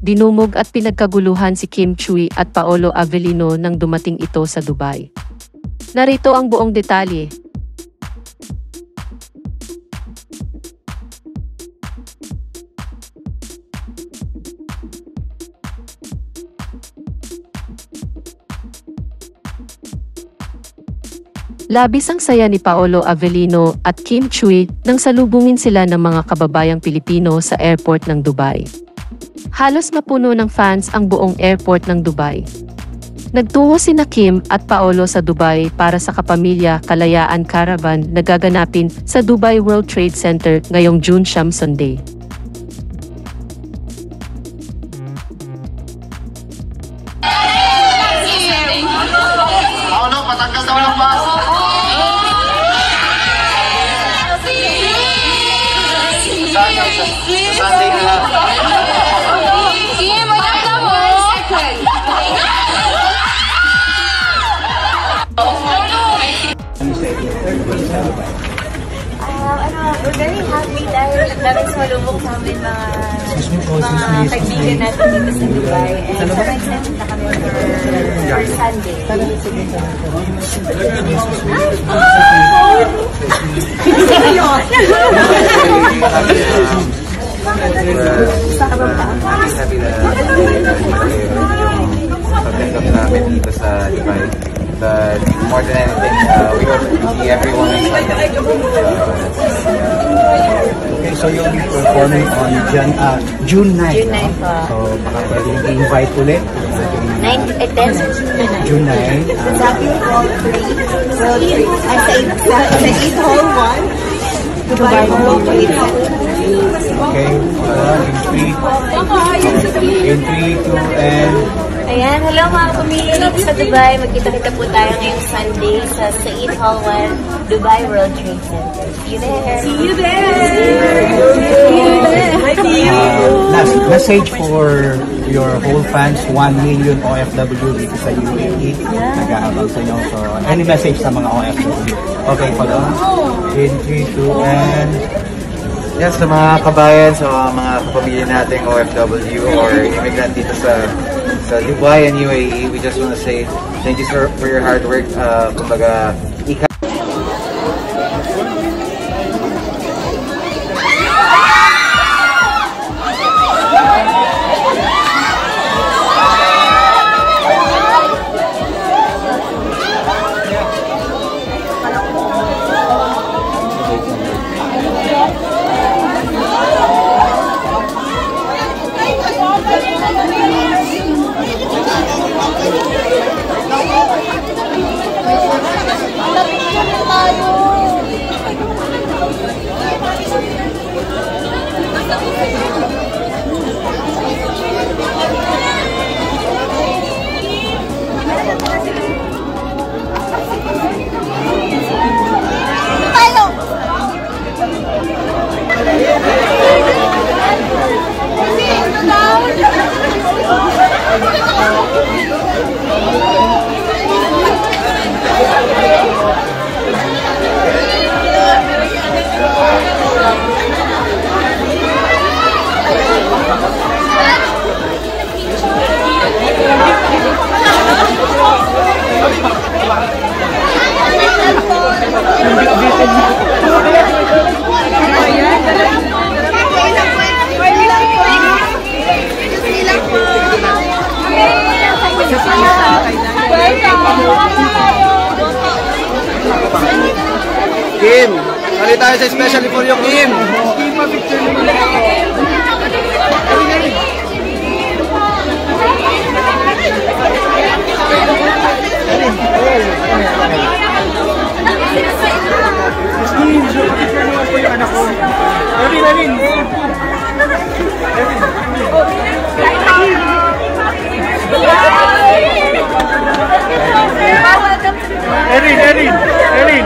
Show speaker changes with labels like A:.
A: dinumog at pinagkaguluhan si Kim Chiu at Paolo Avellino nang dumating ito sa Dubai. Narito ang buong detalye. Labis ang saya ni Paolo Avellino at Kim Chiu nang salubungin sila ng mga kababayang Pilipino sa airport ng Dubai. Halos mapuno ng fans ang buong airport ng Dubai. Nagtungo sina Kim at Paolo sa Dubai para sa Kapamilya Kalayaan Caravan na gaganapin sa Dubai World Trade Center ngayong June 9, Sunday.
B: Paolo, patanggal daw ng bus. Sunday na lang.
C: We're very happy dahil daming sumalubong sa amin mga kaibigan natin dito sa Dubai. And so excited na kami for Sunday.
D: Happy na pag-end namin dito sa Dubai. But more than anything, we hope to see everyone excited.
E: Okay, so you'll be performing on June 9.
C: June 9 po.
E: So baka pwedeng i-invite ulit.
C: 10?
E: June 9.
C: Sa Hall 3. Sa 8 Hall 1. Dubai World Trade Center.
E: Okay, in 3, 2, and...
C: Ayan, hello mga pamilya dito sa Dubai. Magkita-kita po tayo ngayong Sunday sa Said Hall 1, Dubai World Trade Center. See you there! See you there!
E: Last message for your whole fans, 1 million OFW dito sa UAE. Nag-aabang sa inyo. So, any message sa mga OFW? Okay, follow. In 3, 2, and...
D: Yes, sa mga kabayan, sa mga kapamilya nating OFW or immigrant dito sa Dubai and UAE, we just want to say thank you for your hard work. Kumbaga,
B: Kim, kali tayo sa especially for you, Kim.
E: Erin!
C: Kim!